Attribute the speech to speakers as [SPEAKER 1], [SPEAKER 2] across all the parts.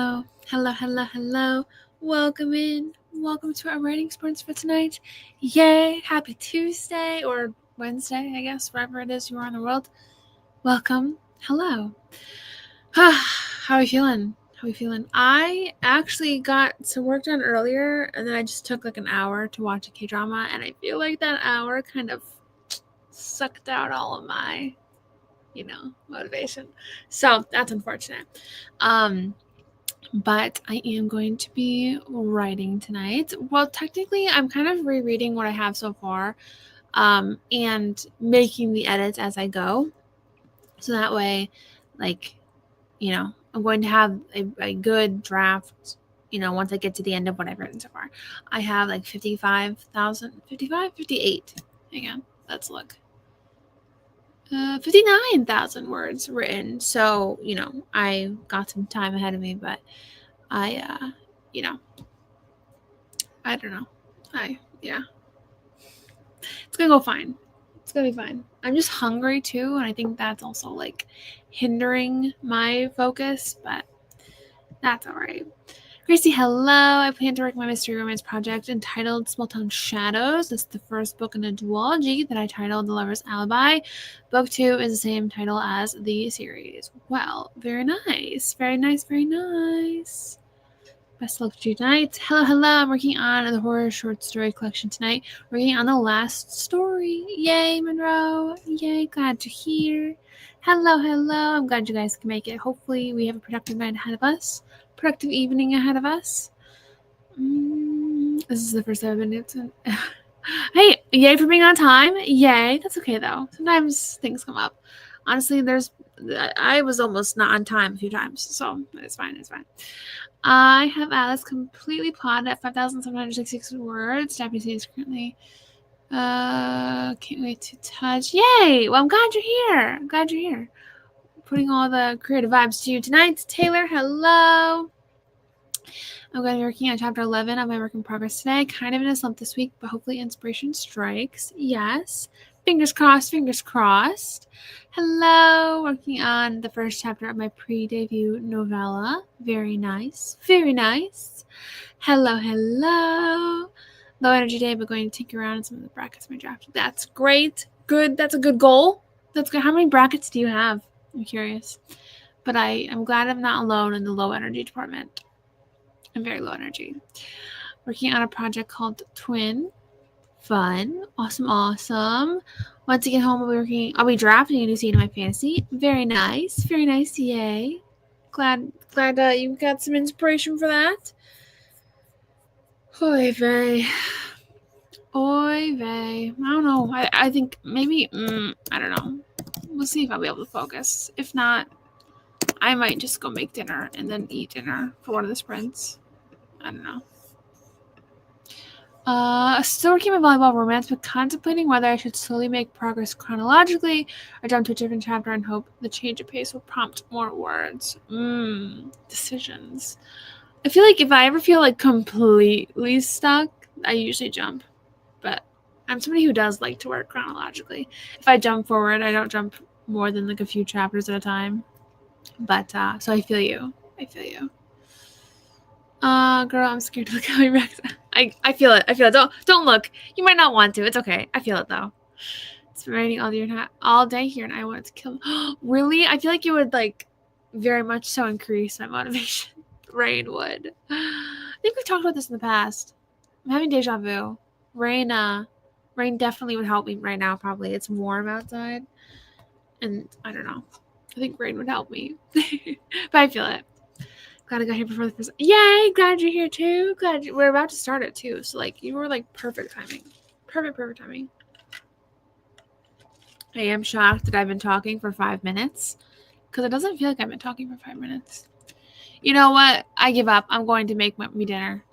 [SPEAKER 1] Hello. Welcome in. Welcome to our writing sprints for tonight. Yay. Happy Tuesday or Wednesday, I guess, wherever it is you are in the world. Welcome. Hello. How are you feeling? I actually got some work done earlier, and then I just took like an hour to watch a K-drama, and I feel like that hour kind of sucked out all of my, motivation. So that's unfortunate. But I am going to be writing tonight. Well, technically, I'm kind of rereading what I have so far, and making the edits as I go. So that way, like, I'm going to have a good draft, once I get to the end of what I've written so far. I have like 58. Hang on, let's look. 59,000 words written. So, I got some time ahead of me, but I, I don't know. It's gonna go fine. It's gonna be fine. I'm just hungry too, and I think that's also like hindering my focus, but that's all right. Gracie, hello. I plan to work my mystery romance project entitled Small Town Shadows. It's the first book in a duology that I titled The Lover's Alibi. Book 2 is the same title as the series. Well, very nice. Best of luck to you tonight. Hello. I'm working on the horror short story collection tonight. Working on the last story. Yay, Monroe. Yay, glad to hear. Hello. I'm glad you guys can make it. Hopefully we have a productive night ahead of us. Productive evening ahead of us. This is the first time I've been to. Hey, yay for being on time. Yay. That's okay though. Sometimes things come up. Honestly, I was almost not on time a few times, so it's fine. I have Alice completely plotted at 5,766 words. Japanese is currently. Can't wait to touch. Yay! Well, I'm glad you're here. Putting all the creative vibes to you tonight. Taylor, hello. I'm going to be working on chapter 11 of my work in progress today. Kind of in a slump this week, but hopefully inspiration strikes. Yes. Fingers crossed. Hello. Working on the first chapter of my pre-debut novella. Very nice. Hello. Low energy day, but going to tinker around in some of the brackets of my draft. That's great. Good. That's a good goal. That's good. How many brackets do you have? I'm curious. But I'm glad I'm not alone in the low energy department. I'm very low energy. Working on a project called Twin. Fun. Awesome. Once I get home, I'll be drafting a new scene in my fantasy. Very nice. Yay. Glad you got some inspiration for that. Oy vey. I don't know. I think maybe, I don't know. We'll see if I'll be able to focus. If not, I might just go make dinner and then eat dinner for one of the sprints. I don't know. Still working my volleyball romance, but contemplating whether I should slowly make progress chronologically or jump to a different chapter and hope the change of pace will prompt more words. Decisions. I feel like if I ever feel like completely stuck, I usually jump. But I'm somebody who does like to work chronologically. If I jump forward, I don't jump more than like a few chapters at a time. But, so I feel you. Girl, I'm scared to look at my Rex. I feel it. Don't look. You might not want to. It's okay. I feel it though. It's been raining all day here, and I want to kill. Really? I feel like it would like very much so increase my motivation. Rain would. I think we've talked about this in the past. I'm having deja vu. Rain definitely would help me right now. Probably it's warm outside, and I don't know. I think rain would help me, but I feel it. Glad I got here before the first. Yay! Glad you're here too. We're about to start it too. So like you were like perfect timing. Perfect timing. I am shocked that I've been talking for 5 minutes because it doesn't feel like I've been talking for 5 minutes. You know what? I give up. I'm going to make me dinner.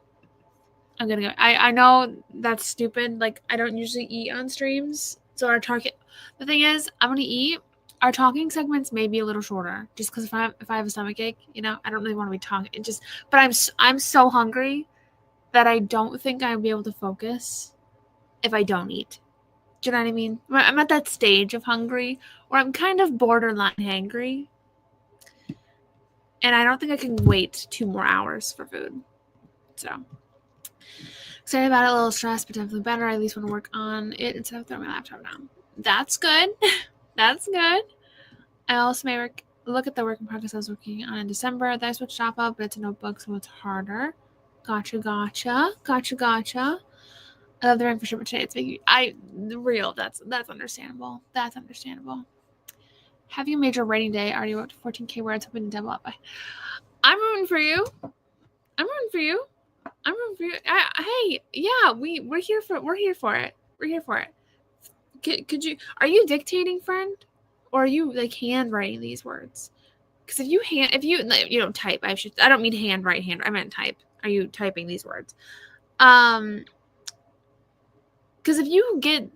[SPEAKER 1] I'm gonna go. I know that's stupid. Like I don't usually eat on streams, so the thing is, I'm gonna eat. Our talking segments may be a little shorter, just because if I have a stomachache, I don't really want to be talking. But I'm so hungry that I don't think I'll be able to focus if I don't eat. Do you know what I mean? I'm at that stage of hungry where I'm kind of borderline hangry. And I don't think I can wait 2 more hours for food. So excited about it, a little stressed, but definitely better. I at least want to work on it instead of throwing my laptop down. That's good. That's good. I also may look at the work in progress I was working on in December. Then I switched shop up, but it's a notebook, so it's harder. Gotcha. I love the rain for sure, but today it's making real. That's understandable. That's understandable. Have you made your writing day? Already wrote 14K words, hoping to double up. I'm rooting for you. I'm rooting for you. Hey, yeah, we're here for it. We're here for it. Could you? Are you dictating, friend, or are you like handwriting these words? Because if you don't type, I don't mean handwrite. I meant type. Are you typing these words? Because if you get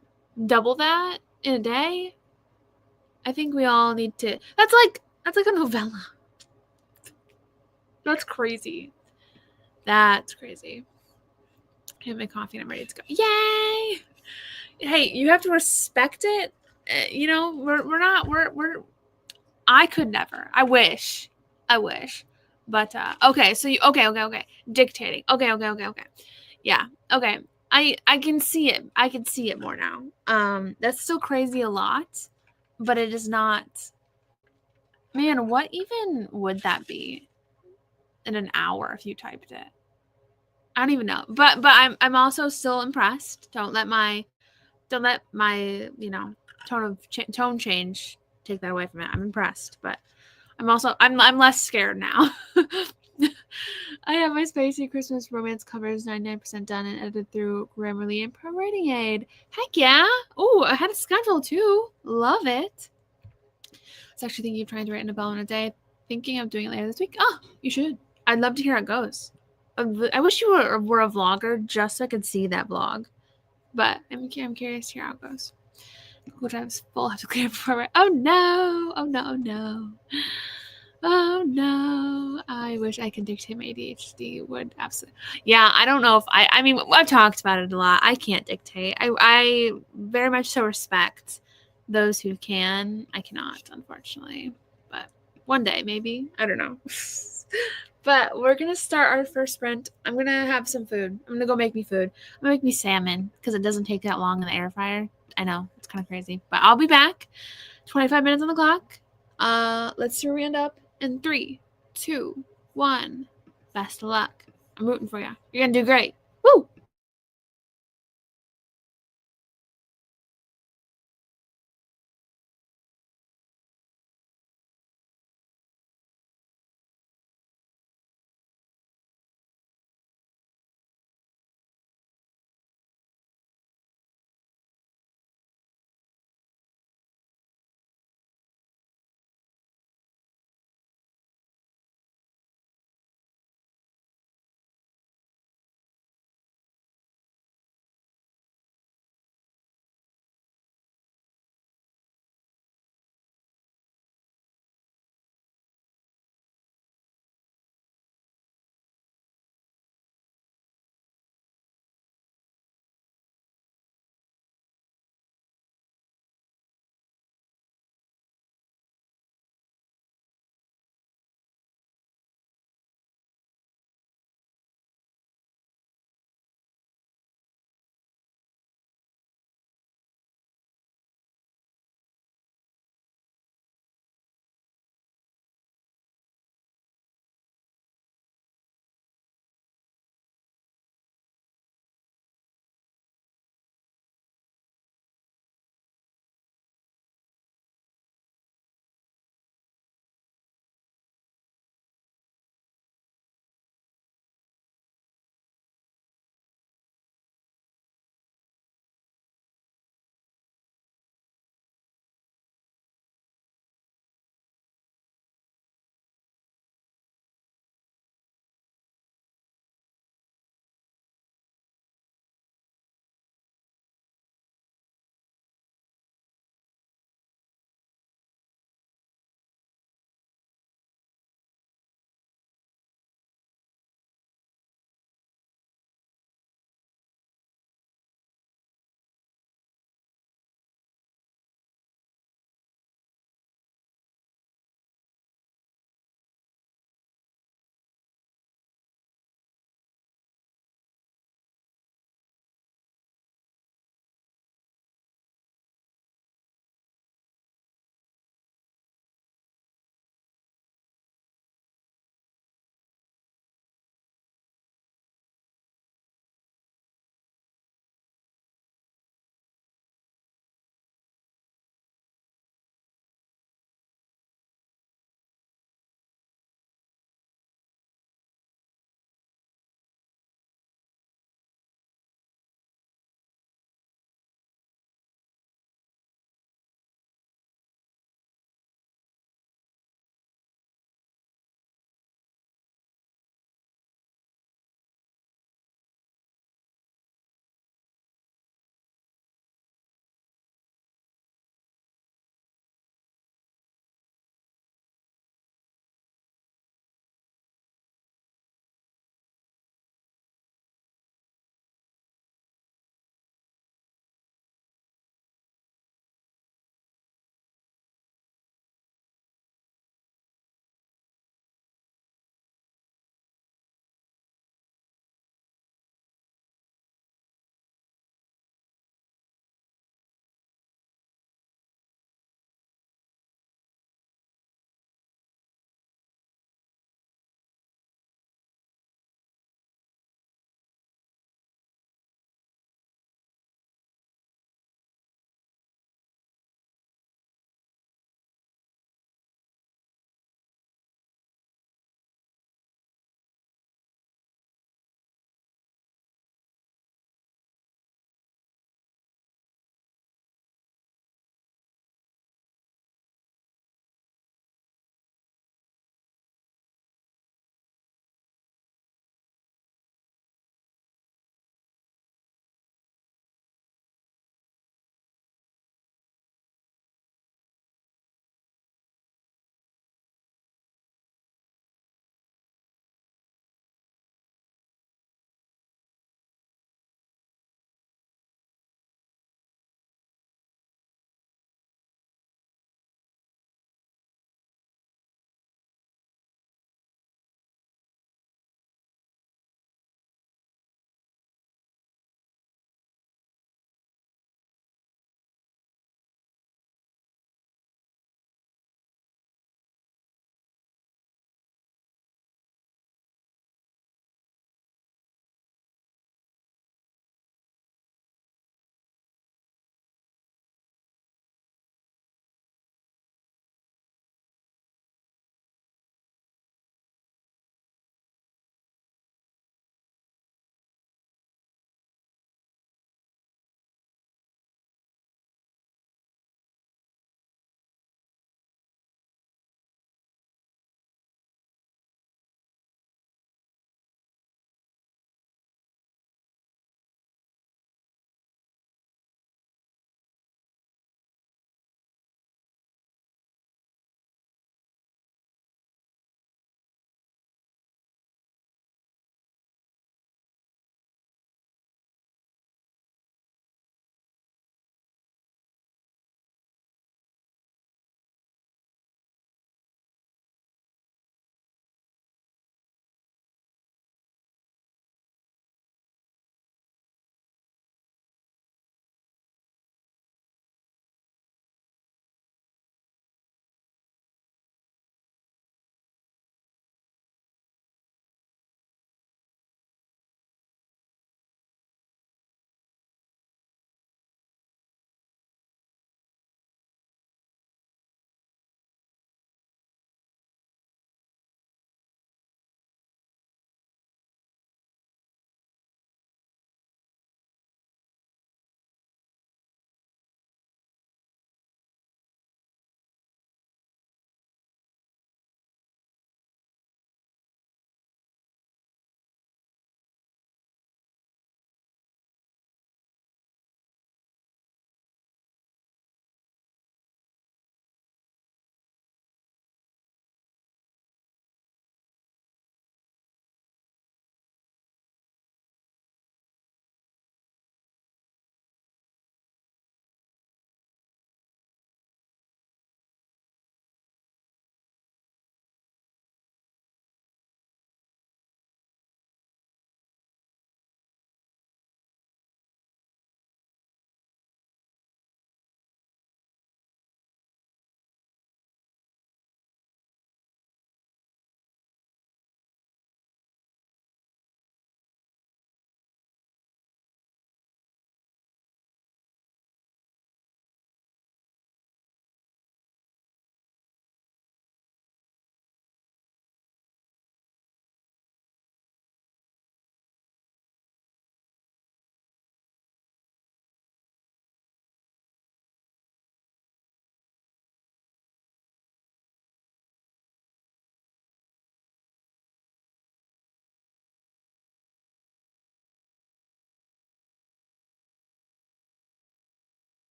[SPEAKER 1] double that in a day, I think we all need to. That's like a novella. That's crazy. That's crazy. I have my coffee and I'm ready to go. Yay! Hey, you have to respect it. You know, we're. I could never. I wish. But okay. So okay. Dictating. Okay. Yeah. Okay. I can see it. I can see it more now. That's still crazy a lot, but it is not. Man, what even would that be in an hour if you typed it? I don't even know. But I'm also still impressed. Don't let my tone change take that away from it. I'm impressed, but I'm less scared now. I have my spicy Christmas romance covers 99% done and edited through Grammarly and Pro Writing Aid. Heck yeah! Oh, I had a schedule too. Love it. I was actually thinking of trying to write a novel in a day. Thinking of doing it later this week. Oh, you should. I'd love to hear how it goes. I wish you were a vlogger just so I could see that vlog. But I'm curious to hear how it goes. Google Drive's full. I have to clear before. Oh no! Oh no! I wish I could dictate my ADHD. Would absolutely. Yeah, I don't know if I mean, I've talked about it a lot. I can't dictate. I very much so respect those who can. I cannot, unfortunately. But one day, maybe. I don't know. But we're gonna start our first sprint. I'm gonna have some food. I'm gonna go make me food. I'm gonna make me salmon because it doesn't take that long in the air fryer. I know it's kind of crazy, but I'll be back. 25 minutes on the clock. Let's see where we end up in 3, 2, 1. Best of luck. I'm rooting for you. You're gonna do great. Woo!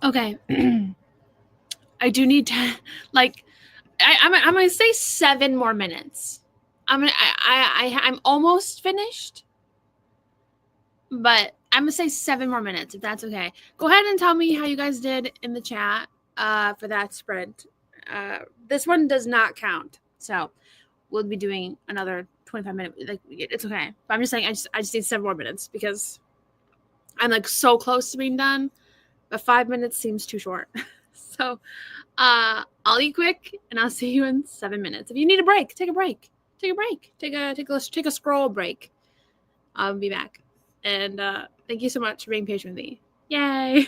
[SPEAKER 1] Okay. I do need to, like, I'm gonna say 7 more minutes. I'm almost finished, but I'm gonna say 7 more minutes if that's okay. Go ahead and tell me how you guys did in the chat for that sprint. This one does not count, so we'll be doing another 25 minutes. Like, it's okay. But I'm just saying, I just need 7 more minutes because I'm like so close to being done, but 5 minutes seems too short. So I'll eat quick and I'll see you in 7 minutes. If you need a break, take a break. Take a break. Take a scroll break. I'll be back. And thank you so much for being patient with me. Yay!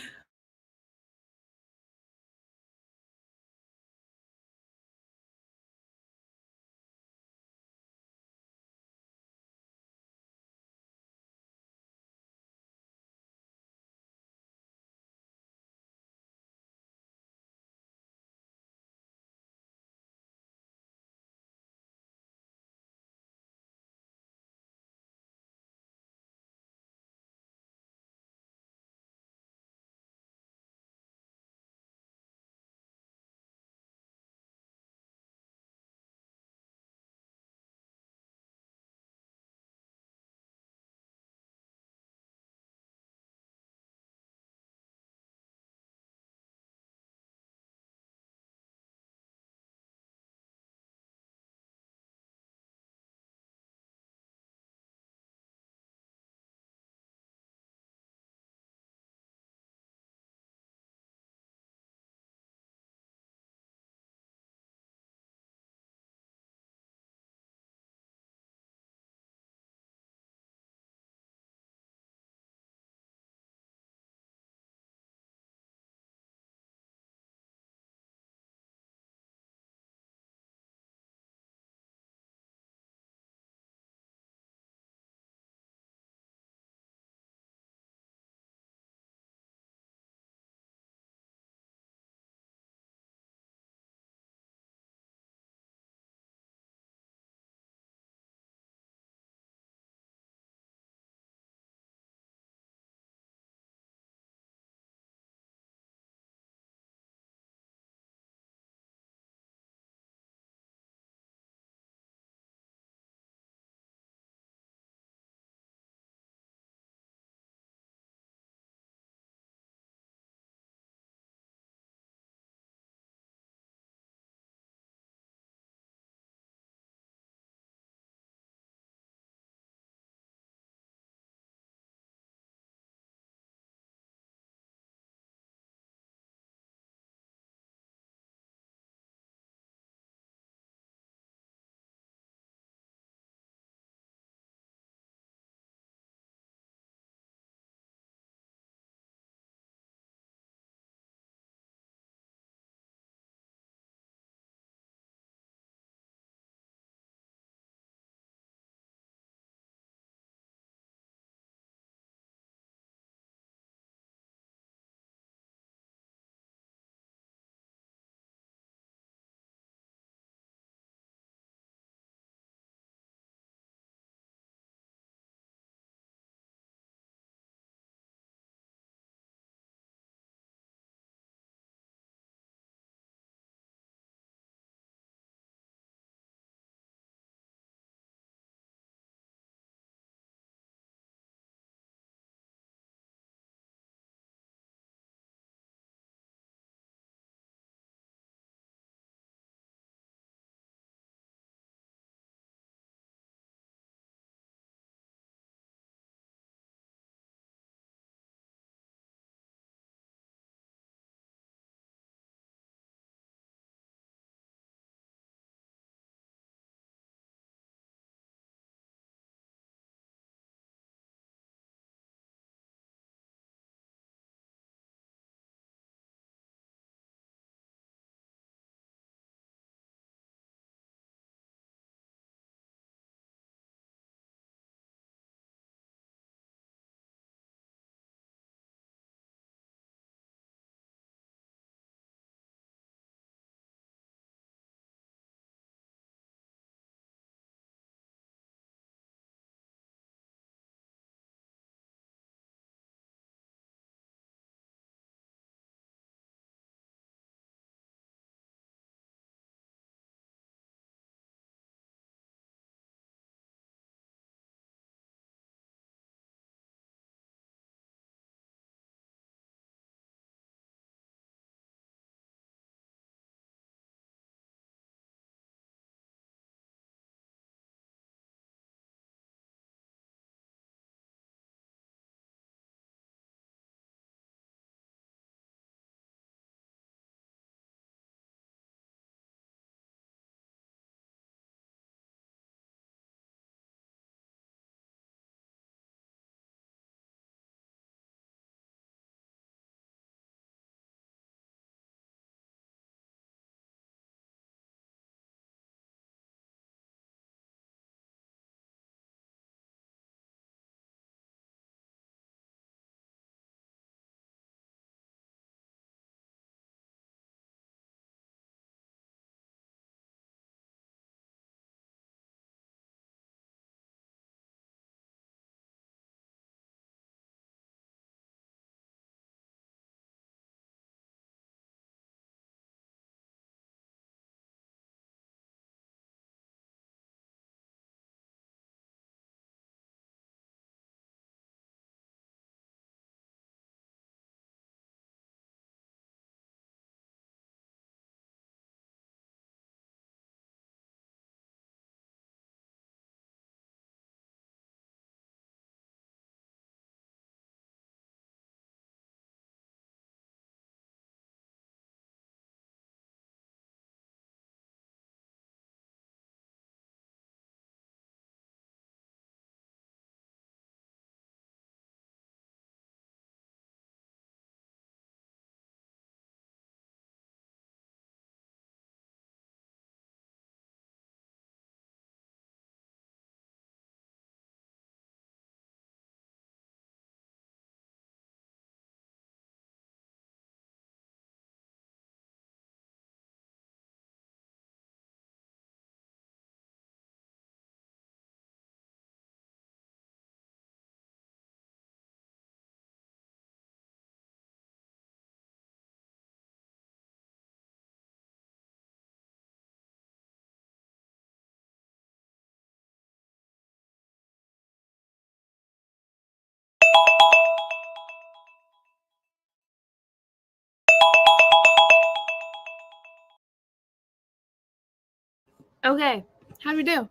[SPEAKER 1] Okay, how did we do?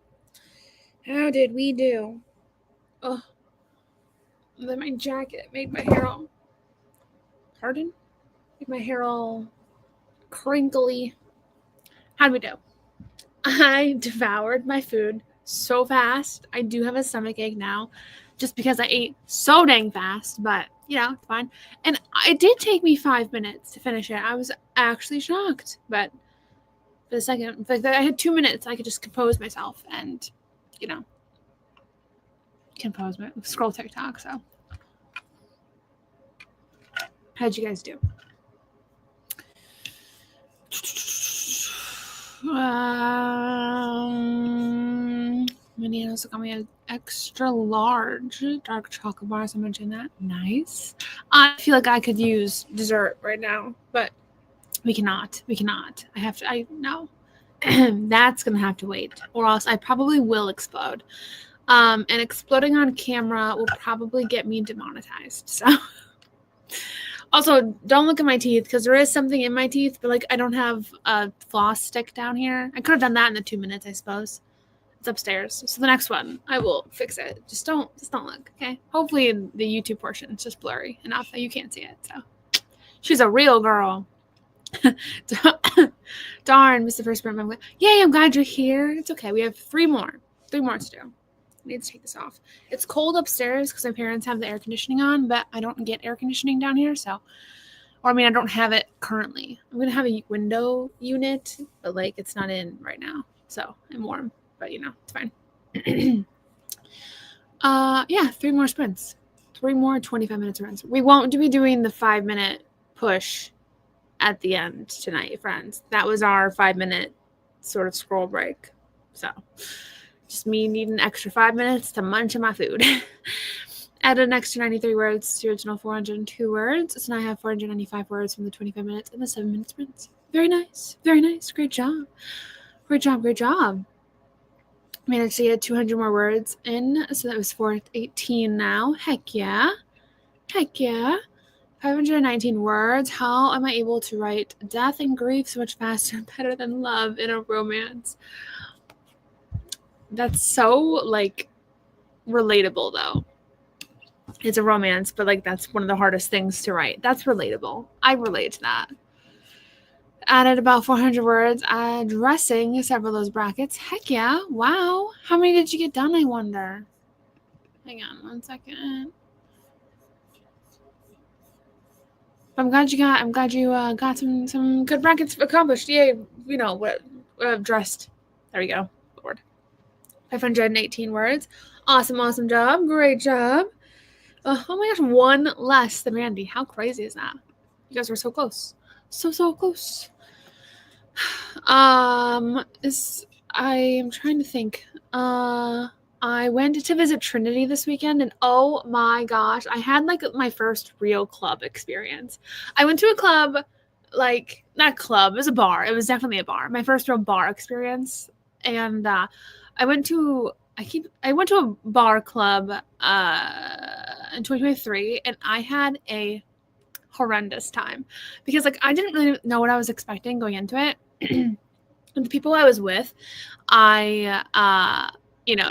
[SPEAKER 1] How did we do? Oh, then my jacket made my hair all. Pardon? Made my hair all crinkly. How did we do? I devoured my food so fast. I do have a stomach ache now just because I ate so dang fast, but it's fine. And it did take me 5 minutes to finish it. I was actually shocked, but for the second, like I had 2 minutes, I could just compose myself and, scroll TikTok. So, how'd you guys do? Minnie also got me an extra large dark chocolate bar, so I'm mentioning that. Nice. I feel like I could use dessert right now, but we cannot. No. That's gonna have to wait, or else I probably will explode. And exploding on camera will probably get me demonetized. So. Also, don't look at my teeth because there is something in my teeth, but I don't have a floss stick down here. I could have done that in the 2 minutes, I suppose. It's upstairs. So the next one, I will fix it. Just don't look, okay? Hopefully the YouTube portion is just blurry enough that you can't see it. So she's a real girl. Darn, missed the first sprint. Yay, I'm glad you're here. It's okay. We have 3 more. 3 more to do. I need to take this off. It's cold upstairs because my parents have the air conditioning on, but I don't get air conditioning down here, so. Or, I don't have it currently. I'm going to have a window unit, but, it's not in right now, so I'm warm. But, it's fine. Yeah, 3 more sprints. 3 more 25-minute runs. We won't be doing the 5-minute push at the end tonight, friends. That was our 5-minute sort of scroll break. So, just me needing an extra 5 minutes to munch on my food. Added an extra 93 words to the original 402 words. So now I have 495 words from the 25 minutes and the 7-minute sprints. Very nice. Very nice. Great job. Great job. Great job. Managed to get 200 more words in. So that was 418 now. Heck yeah. Heck yeah. 519 words. How am I able to write death and grief so much faster and better than love in a romance? That's so, relatable, though. It's a romance, but, that's one of the hardest things to write. That's relatable. I relate to that. Added about 400 words, addressing several of those brackets. Heck yeah. Wow. How many did you get done, I wonder? Hang on 1 second. I'm glad you got some good brackets accomplished. Yay. Addressed. There we go. Lord. 518 words. Awesome job. Great job. Oh my gosh, 1 less than Randy. How crazy is that? You guys were so close. So close. I am trying to think. I went to visit Trinity this weekend, and oh my gosh, I had my first real club experience. I went to a club, not club, it was a bar. It was definitely a bar. My first real bar experience, and I went to a bar club in 2023, and I had a horrendous time because I didn't really know what I was expecting going into it. And the people I was with, I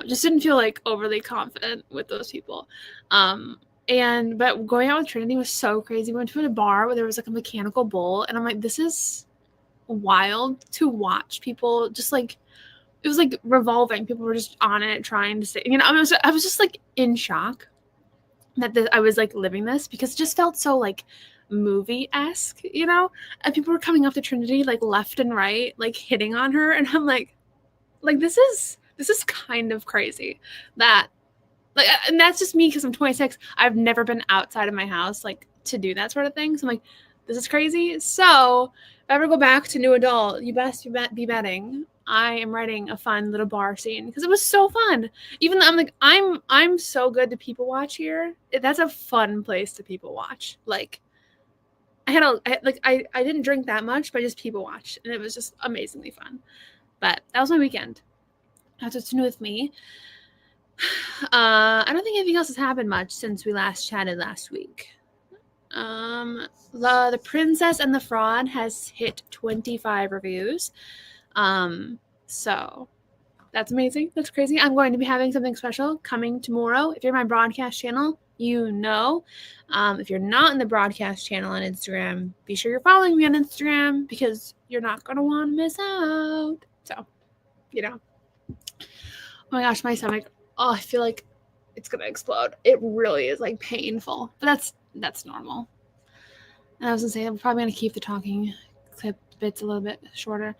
[SPEAKER 1] just didn't feel overly confident with those people. But going out with Trinity was so crazy. We went to a bar where there was a mechanical bull, and I'm like, this is wild to watch people just it was revolving. People were just on it trying to stay. I was just in shock that I was living this, because it just felt so movie-esque, and people were coming up to Trinity left and right, hitting on her, and I'm like this is kind of crazy that and that's just me because I'm 26. I've never been outside of my house to do that sort of thing. So I'm like, this is crazy. So if I ever go back to new adult, you best be betting I am writing a fun little bar scene, because it was so fun. Even though I'm so good to people watch here. That's a fun place to people watch. I didn't drink that much, but I just people watched, and it was just amazingly fun. But that was my weekend. That's what's new with me. I don't think anything else has happened much since we last chatted last week. The Princess and the Fraud has hit 25 reviews. So that's amazing. That's crazy. I'm going to be having something special coming tomorrow. If you're my broadcast channel, you know. If you're not in the broadcast channel on Instagram, be sure you're following me on Instagram because you're not going to want to miss out. So, oh my gosh, my stomach. Oh, I feel like it's going to explode. It really is like painful, but that's normal. And I was going to say, I'm probably going to keep the talking clip bits a little bit shorter.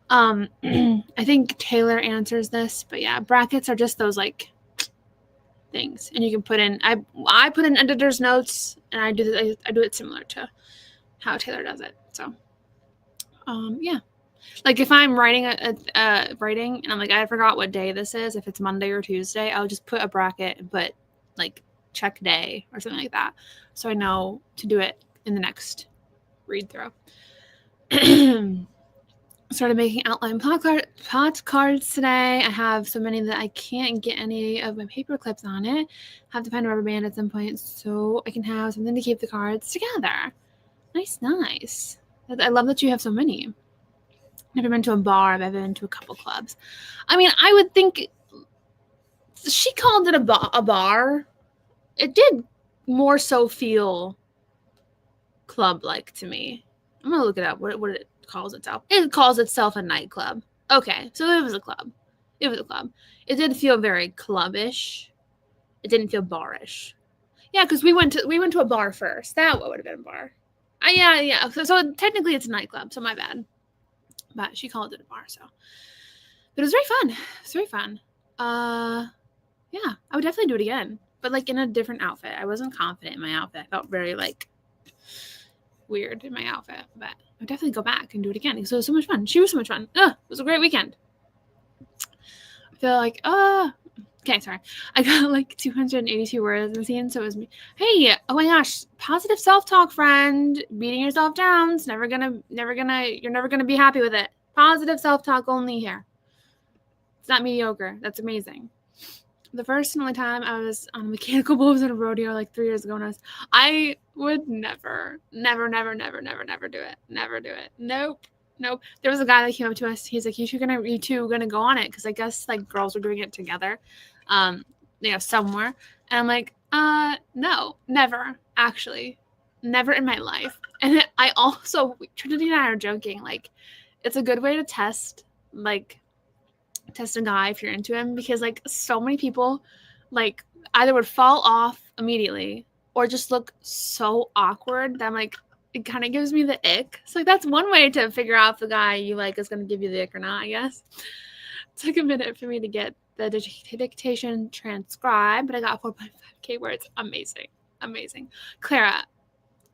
[SPEAKER 1] I think Taylor answers this, but yeah, brackets are just those like things, and you can put in. I put in editor's notes, and I do it similar to how Taylor does it. So, yeah, like if I'm writing writing, and I'm like I forgot what day this is, if it's Monday or Tuesday, I'll just put a bracket and put like check day or something like that, so I know to do it in the next read through. Started making outline pot cards today. I have so many that I can't get any of my paper clips on it. Have to find a rubber band at some point so I can have something to keep the cards together. Nice. I love that you have so many. Never been to a bar, but I've been to a couple clubs. I mean, I would think she called it a bar. It did more so feel club-like to me. I'm gonna look it up. What it calls itself? It calls itself a nightclub. Okay, so it was a club. It did feel very clubbish. It didn't feel barish. Yeah, because we went to a bar first. That would have been a bar. Yeah. So technically it's a nightclub. So my bad. But she called it a bar. So, but it was very fun. It was very fun. Yeah, I would definitely do it again, but like in a different outfit. I wasn't confident in my outfit. I felt very like weird in my outfit, but I would definitely go back and do it again because it was so much fun. She was so much fun. It was a great weekend. I feel like, okay, sorry. I got like 282 words in the scene, so it was me. Hey, oh my gosh, positive self-talk, friend. Beating yourself down. It's you're never gonna be happy with it. Positive self-talk only here. It's not mediocre. That's amazing. The first and only time I was on mechanical bulls at a rodeo like 3 years ago, and I would never do it. Never do it. Nope. There was a guy that came up to us. He's like, you two gonna go on it? Because I guess like girls were doing it together, somewhere. And I'm like, no, never. Actually, never in my life. And I also, Trinity and I are joking, like, it's a good way to test a guy if you're into him, because like so many people like either would fall off immediately or just look so awkward that I'm like, it kind of gives me the ick. So like that's one way to figure out if the guy you like is going to give you the ick or not, I guess. It took a minute for me to get the dictation transcribed, but I got 4.5k words. Amazing. Clara,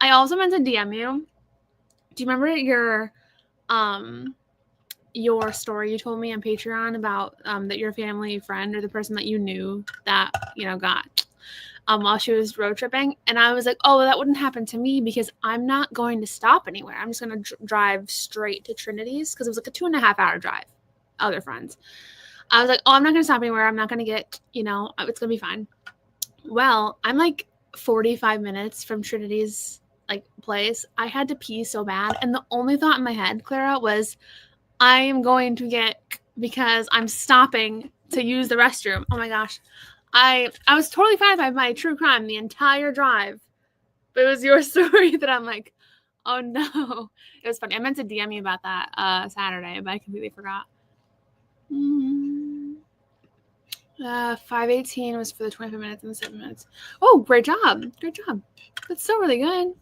[SPEAKER 1] I also meant to DM you. Do you remember your story you told me on Patreon about that your family friend or the person that you knew that got while she was road tripping? And I was like, oh, that wouldn't happen to me because I'm not going to stop anywhere. I'm just going to drive straight to Trinity's, because it was like a 2.5-hour drive. Other friends. I was like, oh, I'm not going to stop anywhere. I'm not going to get, it's going to be fine. Well, I'm like 45 minutes from Trinity's like place. I had to pee so bad, and the only thought in my head, Clara, was I am going to get, because I'm stopping to use the restroom. Oh my gosh. I was totally fine by my true crime the entire drive. But it was your story that I'm like, oh no. It was funny. I meant to DM you about that Saturday, but I completely forgot. 5:18 was for the 25 minutes and the 7 minutes. Oh, great job. That's still really good.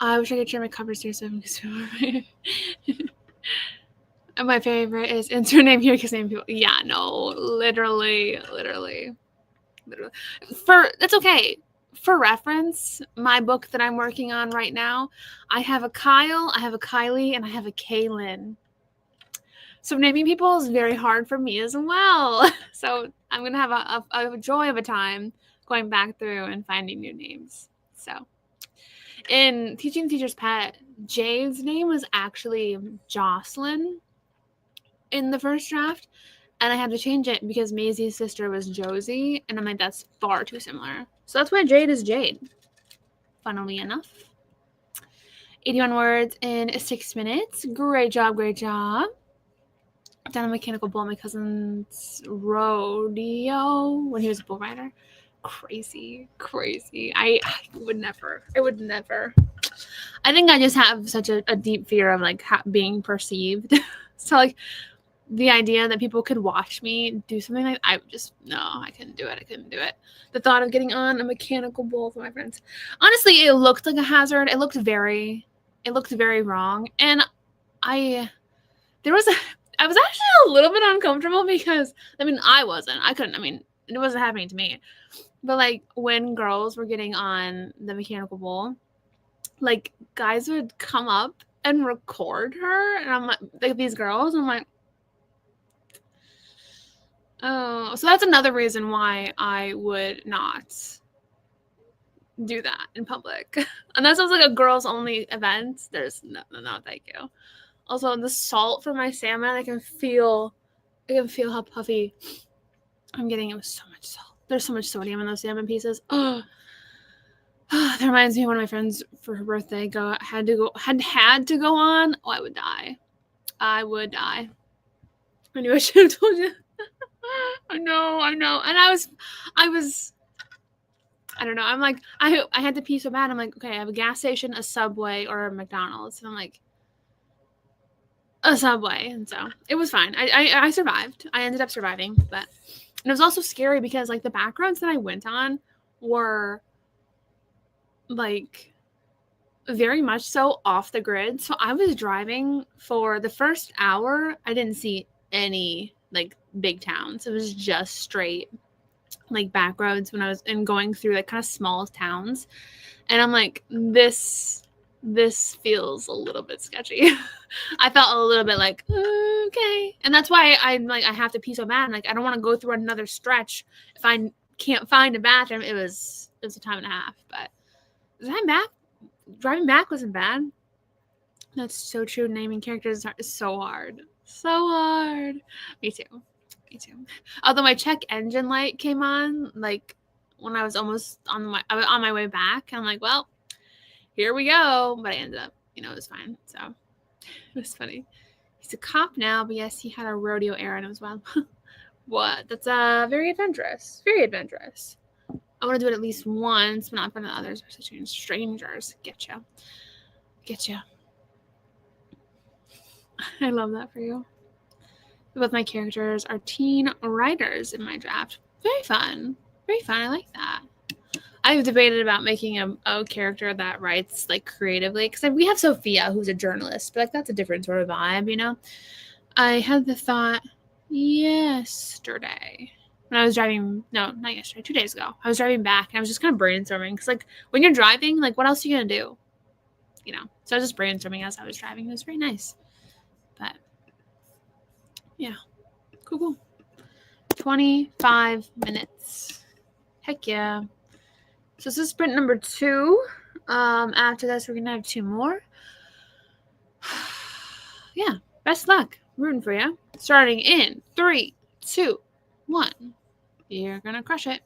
[SPEAKER 1] I wish I could share my covers here so I can and my favorite is insert name here because name people. Yeah, no, literally. That's okay. For reference, my book that I'm working on right now, I have a Kyle, I have a Kylie, and I have a Kaylin. So naming people is very hard for me as well. So I'm going to have a joy of a time going back through and finding new names. So in Teaching the Teacher's Pet, Jade's name was actually Jocelyn in the first draft, and I had to change it because Maisie's sister was Josie, and I'm like, that's far too similar. So that's why Jade is Jade, funnily enough. 81 words in 6 minutes. Great job. done a mechanical bull at my cousin's rodeo when he was a bull rider. Crazy. I would never. I think I just have such a deep fear of like being perceived. So like the idea that people could watch me do something like I just no, I couldn't do it. The thought of getting on a mechanical bull with my friends. Honestly, it looked like a hazard. It looked very wrong. And I was actually a little bit uncomfortable because I couldn't. I mean, it wasn't happening to me. But like when girls were getting on the mechanical bull, like guys would come up and record her, and I'm like these girls, I'm like, oh, so that's another reason why I would not do that in public. Unless it was like a girls only event. There's no, thank you. Also, the salt from my salmon, I can feel how puffy I'm getting. It was so much salt. There's so much sodium in those salmon pieces. Oh, that reminds me of one of my friends for her birthday had to go on. Oh, I would die. I knew I should have told you. I know. And I was I don't know. I'm like, I had to pee so bad. I'm like, okay, I have a gas station, a Subway, or a McDonald's. And I'm like, a Subway. And so it was fine. I survived. I ended up surviving. But and it was also scary because like the back roads that I went on were like very much so off the grid. So I was driving for the first hour. I didn't see any like big towns. It was just straight like back roads when I was going through like kind of small towns. And I'm like, this feels a little bit sketchy. I felt a little bit like, okay. And that's why I'm like, I have to pee so bad. Like, I don't want to go through another stretch if I can't find a bathroom. It was a time and a half, but driving back wasn't bad. That's so true. Naming characters is so hard. Me too. Although my check engine light came on, like when I was almost on my way back, I'm like, well, here we go. But I ended up, it was fine. So it was funny. He's a cop now, but yes, he had a rodeo errand as well. What? That's very adventurous. Very adventurous. I want to do it at least once, but not in front of others or such strangers. Getcha. I love that for you. Both my characters are teen writers in my draft. Very fun. I like that. I've debated about making a character that writes like creatively because we have Sophia, who's a journalist, but like that's a different sort of vibe, I had the thought yesterday when I was driving. No, not yesterday. 2 days ago, I was driving back and I was just kind of brainstorming because like when you're driving, like what else are you gonna do? So I was just brainstorming as I was driving. It was very nice, but yeah, cool. 25 minutes. Heck yeah. So this is sprint number 2. After this, we're going to have 2 more. Yeah, best luck. Rooting for you. Starting in 3, 2, 1. You're going to crush it.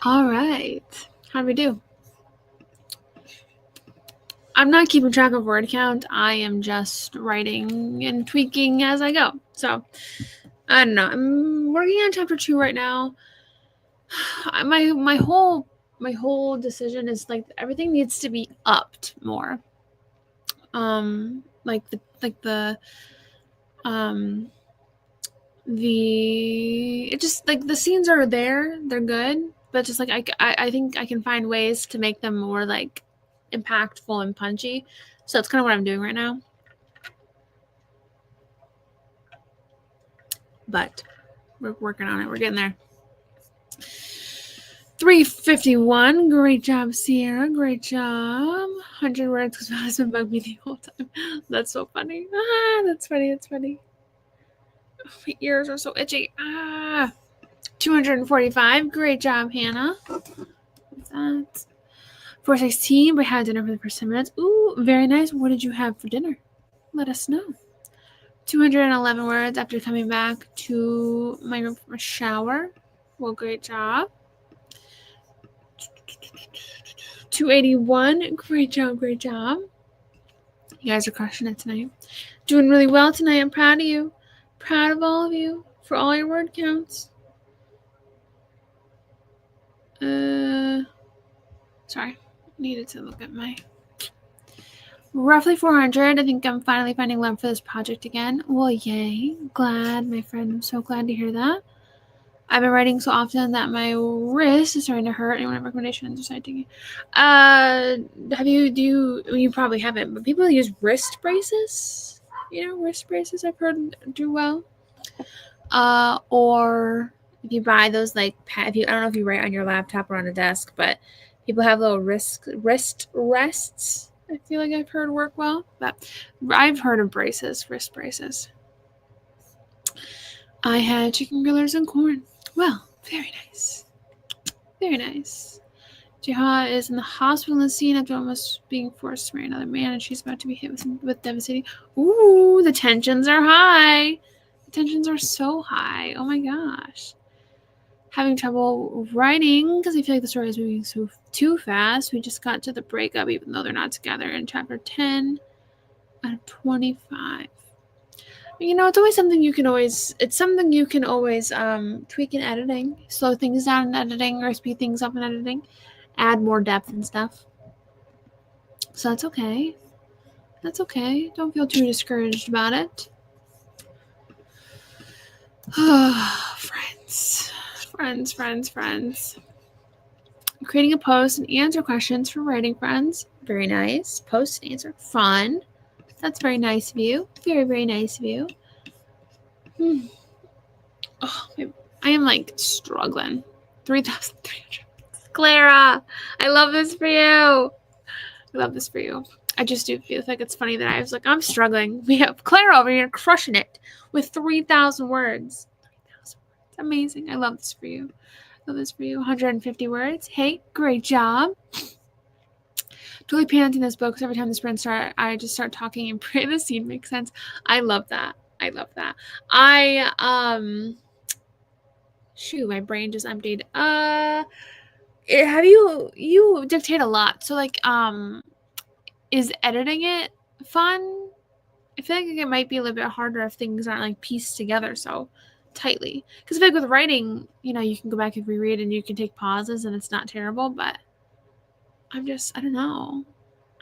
[SPEAKER 1] All right. How do we do? I'm not keeping track of word count. I am just writing and tweaking as I go. So, I don't know. I'm working on chapter 2 right now. My whole decision is like everything needs to be upped more. It just like the scenes are there, they're good, but just like I think I can find ways to make them more like impactful and punchy. So that's kind of what I'm doing right now. But we're working on it. We're getting there. 351. Great job, Sierra. Great job. 100 words because my husband bugged me the whole time. That's so funny. That's funny. That's funny. My ears are so itchy. 245. Great job, Hannah. What's that? 416. We had dinner for the first 10 minutes. Ooh, very nice. What did you have for dinner? Let us know. 211 words after coming back to my room from a shower. Well, great job. 281. Great job. Great job. You guys are crushing it tonight. Doing really well tonight. I'm proud of you. Proud of all of you for all your word counts. Sorry. Needed to look at my... Roughly 400. I think I'm finally finding love for this project again. Well, yay. Glad, my friend. I'm so glad to hear that. I've been writing so often that my wrist is starting to hurt. Anyone have recommendations or side taking? You probably haven't, but people use wrist braces. You know, wrist braces I've heard do well. Or if you buy those like I don't know if you write on your laptop or on a desk, but people have little wrist rests. I feel like I've heard work well, but I've heard of braces, wrist braces. I had chicken grillers and corn. Well, very nice. Very nice. Jeha is in the hospital in the scene after almost being forced to marry another man, and she's about to be hit with devastating. Ooh, the tensions are high. The tensions are so high. Oh my gosh. Having trouble writing because I feel like the story is moving too fast. We just got to the breakup, even though they're not together, in chapter 10 out of 25. You know, it's always something you can always tweak in editing, slow things down in editing or speed things up in editing, add more depth and stuff. So that's okay. That's okay. Don't feel too discouraged about it. Friends. Creating a post and answer questions for writing friends. Very nice. Post and answer. Fun. That's very nice of you. Very, very nice of you. Oh, I am like struggling. 3,300. Clara, I love this for you. I just do feel like it's funny that I was like, I'm struggling. We have Clara over here crushing it with 3,000 words. 3,000 words. Amazing. I love this for you. 150 words. Hey, great job. Totally panting this book because every time the sprint starts, I just start talking and pray the scene makes sense. I love that. Shoot, my brain just emptied. You dictate a lot. So like, is editing it fun? I feel like it might be a little bit harder if things aren't like pieced together so tightly. Because I feel like with writing, you know, you can go back and reread and you can take pauses and it's not terrible, but I don't know.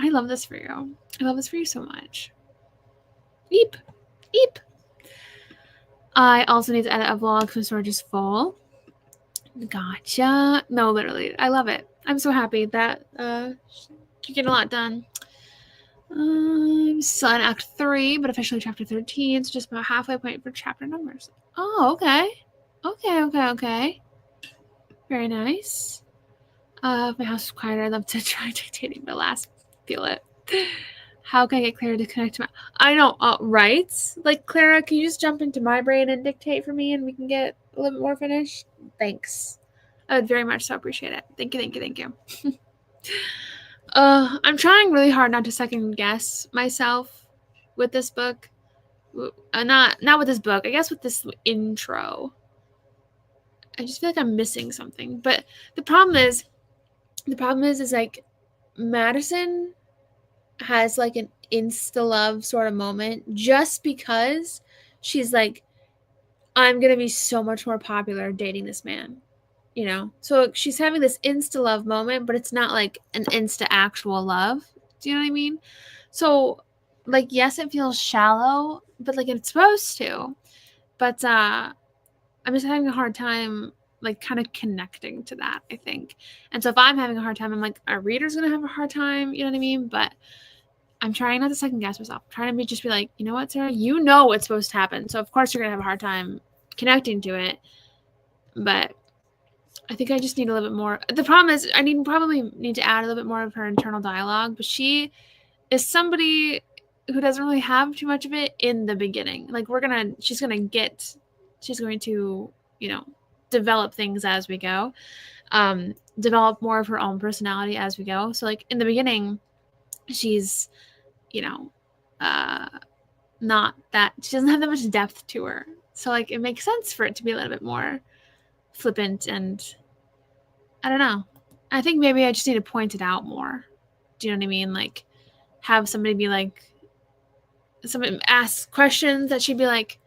[SPEAKER 1] I love this for you. I love this for you so much. Eep. I also need to edit a vlog because my storage is full. Gotcha. No, literally. I love it. I'm so happy that you're getting a lot done. Still in Act 3, but officially Chapter 13. So just about halfway point for chapter numbers. Oh, okay. Okay. Very nice. If my house was quieter, I'd love to try dictating, but last feel it. How can I get Clara to connect to my... I know, right? Like, Clara, can you just jump into my brain and dictate for me and we can get a little bit more finished? Thanks. I would very much so appreciate it. Thank you. I'm trying really hard not to second guess myself with this book. Not with this book. I guess with this intro. I just feel like I'm missing something. But the problem is like Madison has like an insta love sort of moment just because she's like, I'm gonna be so much more popular dating this man, you know? So she's having this insta love moment, but it's not like an insta actual love. Do you know what I mean? So like, yes, it feels shallow, but like it's supposed to. But I'm just having a hard time like kind of connecting to that, I think. And so if I'm having a hard time, I'm like, our reader's gonna have a hard time, you know what I mean? But I'm trying not to second guess myself. I'm trying to just be like, you know what, Sarah, you know what's supposed to happen. So of course you're gonna have a hard time connecting to it. But I think I just need a little bit more. The problem is I probably need to add a little bit more of her internal dialogue, but she is somebody who doesn't really have too much of it in the beginning. Like she's going to, you know, develop things as we go, develop more of her own personality as we go. So like in the beginning, she's, you know, not that, she doesn't have that much depth to her. So like it makes sense for it to be a little bit more flippant, and I don't know. I think maybe I just need to point it out more. Do you know what I mean? Like have somebody be like, someone ask questions that she'd be like,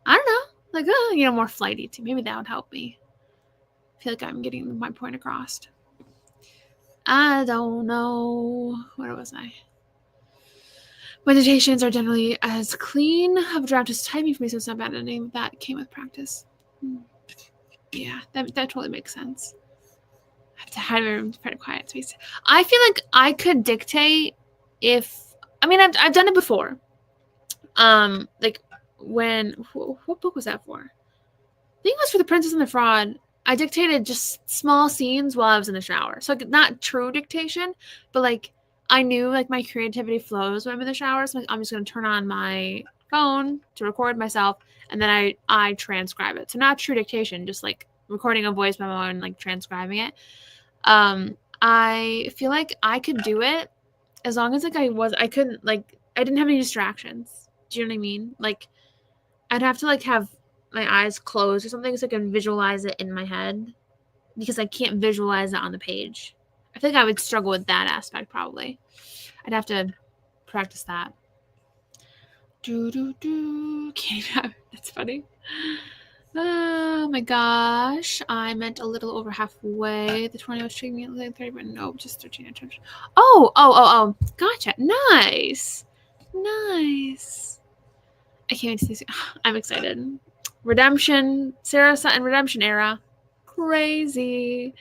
[SPEAKER 1] I don't know, like, oh, you know, more flighty too. Maybe that would help me. I feel like I'm getting my point across. I don't know. Where was I? Meditations are generally as clean of a draft as typing for me, so it's not bad. A name that came with practice. Yeah, that totally makes sense. I have to hide my room to find a quiet space. I feel like I could dictate I've done it before. Like what book was that for? I think it was for The Princess and the Fraud. I dictated just small scenes while I was in the shower. So like, not true dictation, but like I knew like my creativity flows when I'm in the shower. So like, I'm just gonna turn on my phone to record myself, and then I transcribe it. So not true dictation, just like recording a voice memo and like transcribing it. I feel like I could do it as long as like I didn't have any distractions. Do you know what I mean? Like I'd have to like have my eyes closed or something so I can visualize it in my head, because I can't visualize it on the page. I think I would struggle with that aspect probably. I'd have to practice that. That's funny. Oh my gosh. I meant a little over halfway. The 20 was treating me like 30, but no, just 13 attempts. Oh. Gotcha. Nice. I can't wait to see. I'm excited. Redemption. Sarah Sutton redemption era. Crazy.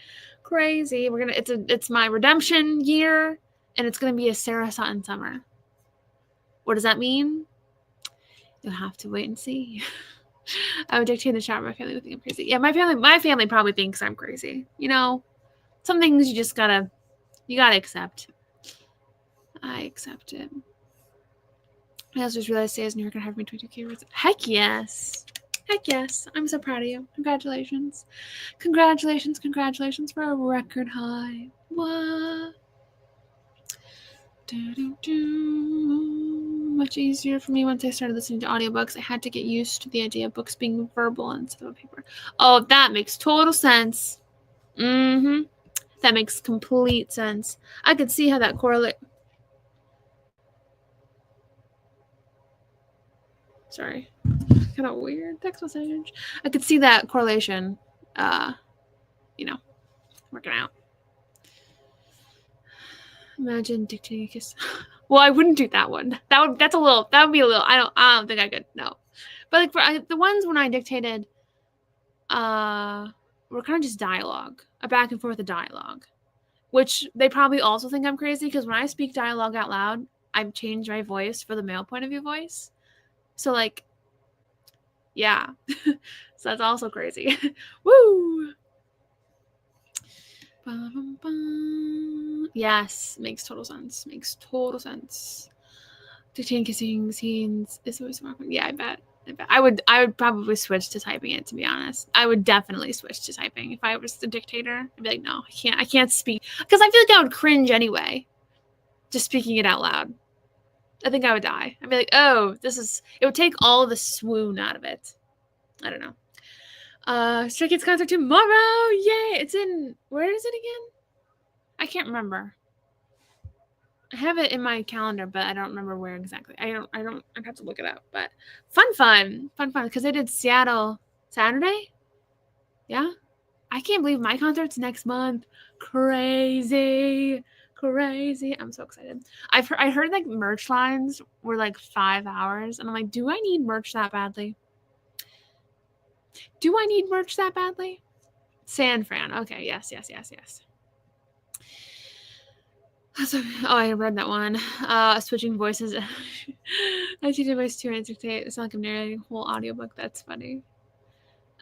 [SPEAKER 1] It's my redemption year, and it's gonna be a Sarah Sutton summer. What does that mean? You'll have to wait and see. I would dictate in the shower. My family would think I'm crazy. Yeah, my family probably thinks I'm crazy. You know, some things you just gotta accept. I accept it. I also just realized today is New York and have me 22K words. Heck yes. I'm so proud of you. Congratulations for a record high. What? Much easier for me once I started listening to audiobooks. I had to get used to the idea of books being verbal instead of paper. Oh, that makes total sense. That makes complete sense. I could see how that correlate. Sorry. Kind of weird text message. I could see that correlation, working out. Imagine dictating a kiss. Well, I wouldn't do that one. That would be a little. I don't think I could. No, but like the ones when I dictated, were kind of just dialogue, a back and forth of dialogue, which they probably also think I'm crazy because when I speak dialogue out loud, I've changed my voice for the male point of view voice. So like, yeah, so that's also crazy. Woo! Yes, makes total sense. Dictating kissing scenes is always more fun. Yeah, I bet. I would probably switch to typing it, to be honest. I would definitely switch to typing if I was the dictator. I'd be like, no, I can't speak, because I feel like I would cringe anyway, just speaking it out loud. I think I would die. I'd be like, oh, it would take all the swoon out of it. I don't know. Stray Kids concert tomorrow. Yay! It's in, where is it again? I can't remember. I have it in my calendar, but I don't remember where exactly. I'd have to look it up. But fun. Because they did Seattle Saturday. Yeah. I can't believe my concert's next month. Crazy. I'm so excited. I heard like merch lines were like 5 hours, and I'm like, do I need merch that badly? San Fran. Okay. Yes. So, I read that one. Switching voices. I teach voice 2 and 68. It's not like I'm narrating a whole audiobook. That's funny.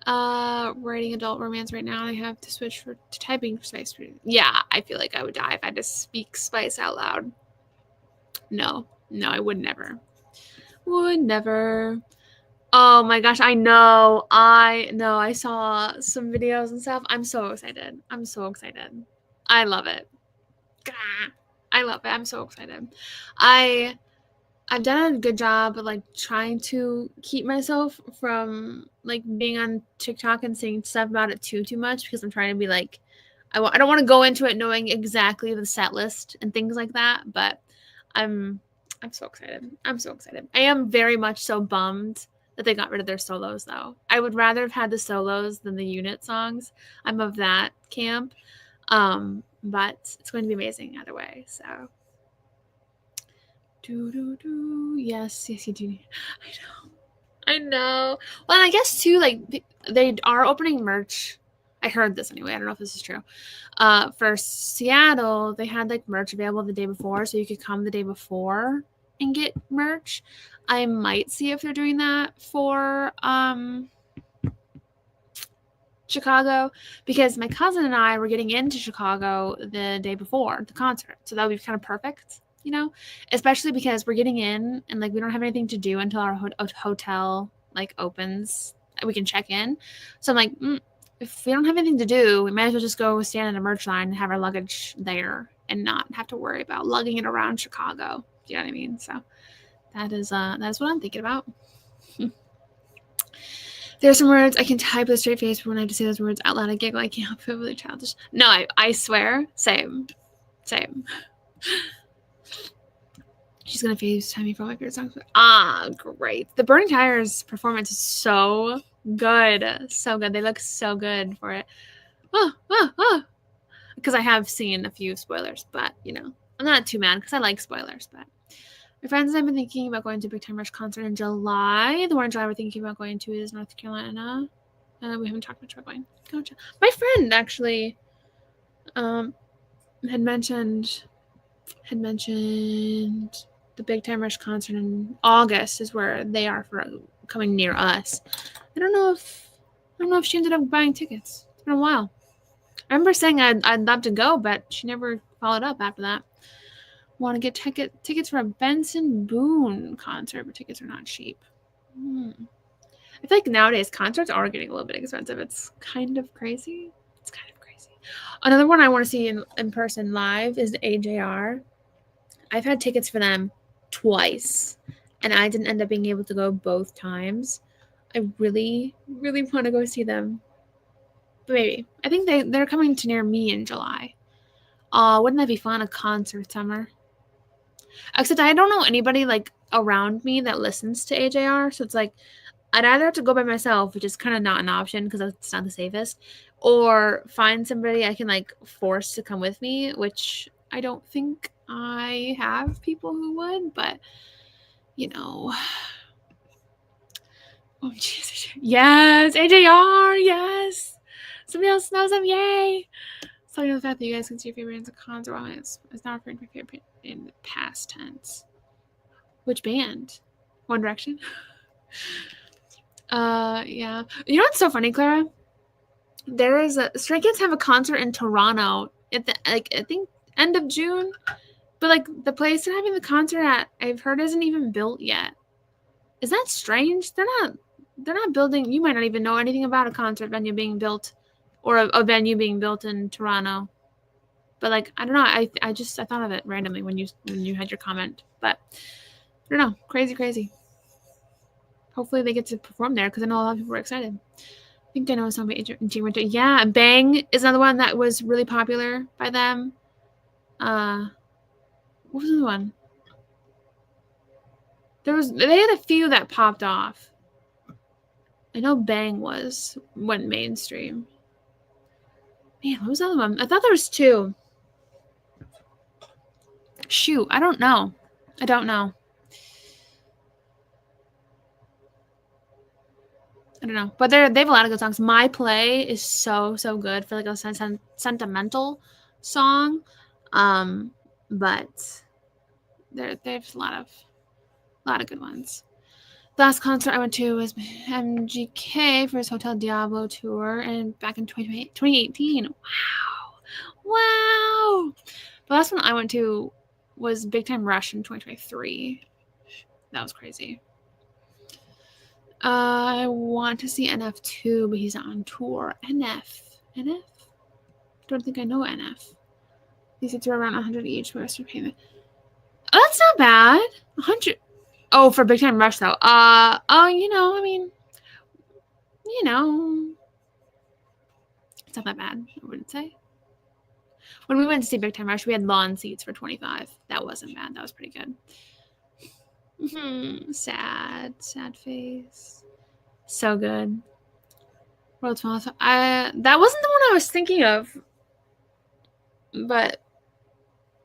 [SPEAKER 1] Writing adult romance right now. I have to switch to typing for Spice. Yeah, I feel like I would die if I had to speak Spice out loud. No, I would never. Oh my gosh, I know. I saw some videos and stuff. I'm so excited. I love it. I'm so excited. I've done a good job of like trying to keep myself from like being on TikTok and saying stuff about it too much, because I'm trying to be like, I don't want to go into it knowing exactly the set list and things like that. But I'm so excited. I am very much so bummed that they got rid of their solos though. I would rather have had the solos than the unit songs. I'm of that camp. But it's going to be amazing either way. So. Yes, you do. I know. Well, and I guess too, like they are opening merch. I heard this anyway. I don't know if this is true. For Seattle, they had like merch available the day before, so you could come the day before and get merch. I might see if they're doing that for Chicago, because my cousin and I were getting into Chicago the day before the concert, so that would be kind of perfect. Especially because we're getting in and like we don't have anything to do until our hotel like opens. We can check in. So I'm like, if we don't have anything to do, we might as well just go stand in a merch line and have our luggage there and not have to worry about lugging it around Chicago. Do you know what I mean? So that's what I'm thinking about. There are some words I can type with a straight face, but when I have to say those words out loud, I giggle. I can't help it. Really childish. No, I swear, same. She's going to FaceTime me for all my favorite songs. Great. The Burning Tires performance is so good. They look so good for it. Because I have seen a few spoilers, but, I'm not too mad because I like spoilers. But my friends and I have been thinking about going to a Big Time Rush concert in July. The one in July we're thinking about going to is North Carolina. We haven't talked much about going. My friend actually had mentioned the Big Time Rush concert in August is where they are for coming near us. I don't know if she ended up buying tickets. It's been a while. I remember saying I'd love to go, but she never followed up after that. Want to get tickets for a Benson Boone concert, but tickets are not cheap. I feel like nowadays concerts are getting a little bit expensive. It's kind of crazy. Another one I want to see in person live is the AJR. I've had tickets for them twice, and I didn't end up being able to go both times. I really, really want to go see them. But maybe. I think they're coming to near me in July. Wouldn't that be fun? A concert summer. Except I don't know anybody like around me that listens to AJR, so it's like I'd either have to go by myself, which is kind of not an option because it's not the safest, or find somebody I can like force to come with me, which I don't think I have people who would, but Oh, Jesus. Yes, AJR, yes. Somebody else knows them, yay. So the fact that you guys can see your favorite bands of concert while it's not referring to my favorite in the past tense. Which band? One Direction? Yeah. You know what's so funny, Clara? There is Stray Kids have a concert in Toronto at I think end of June, but like the place they're having the concert at, I've heard isn't even built yet. Is that strange? They're not building. You might not even know anything about a concert venue being built, or a venue being built in Toronto. But like I don't know. I thought of it randomly when you had your comment, but I don't know. Crazy. Hopefully they get to perform there because I know a lot of people are excited. think I know a song by Jane Winter. Yeah, Bang is another one that was really popular by them. What was the one? They had a few that popped off. I know Bang went mainstream. Man, what was the other one? I thought there was two. Shoot, I don't know. I don't know. I don't know. But they have a lot of good songs. My Play is so good for like a sentimental song. But there's a lot of good ones. The last concert I went to was MGK for his Hotel Diablo tour and back in 2018. Wow. The last one I went to was Big Time Rush in 2023. That was crazy. I want to see NF too, but he's not on tour. NF? Don't think I know NF. These seats are around 100 each. Where's your payment? Oh, that's not bad. 100. Oh, for Big Time Rush though. I mean, it's not that bad. I wouldn't say. When we went to see Big Time Rush, we had lawn seats for 25. That wasn't bad. That was pretty good. Sad face. So good. World's Smallest. That wasn't the one I was thinking of, but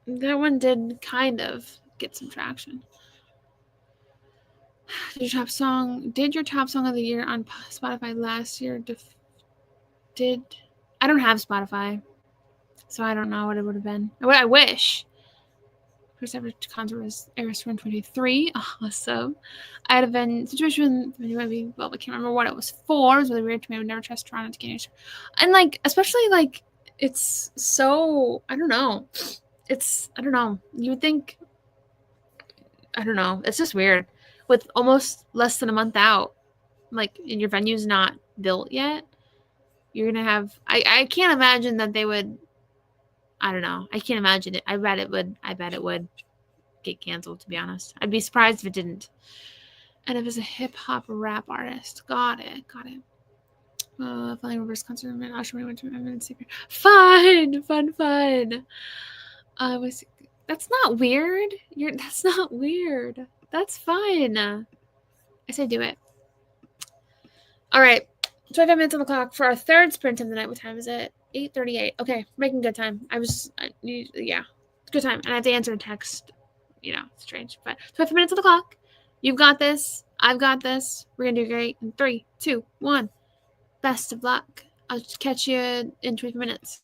[SPEAKER 1] that one did kind of get some traction. Did your top song of the year on Spotify last year? I don't have Spotify, so I don't know what it would have been. I wish. First ever concert was Eris 123. Awesome. I had a situation well, I can't remember what it was for. It was really weird to me. I would never trust Toronto to get. And like, especially like, it's so, I don't know. You would think, I don't know. It's just weird. With almost less than a month out, like, and your venue's not built yet, you're going to have, I can't imagine that they would, I don't know. I can't imagine it. I bet it would get canceled, to be honest. I'd be surprised if it didn't. And if it's a hip hop rap artist, got it. Flying reverse concert. Usher went to fun. That's not weird. That's not weird. That's fine. I say do it. All right. 25 minutes on the clock for our third sprint of the night. What time is it? 8:38. Okay, making good time. Good time. And I have to answer a text. It's strange. But 25 minutes on the clock. You've got this. I've got this. We're going to do great in 3, 2, 1. Best of luck. I'll catch you in 25 minutes.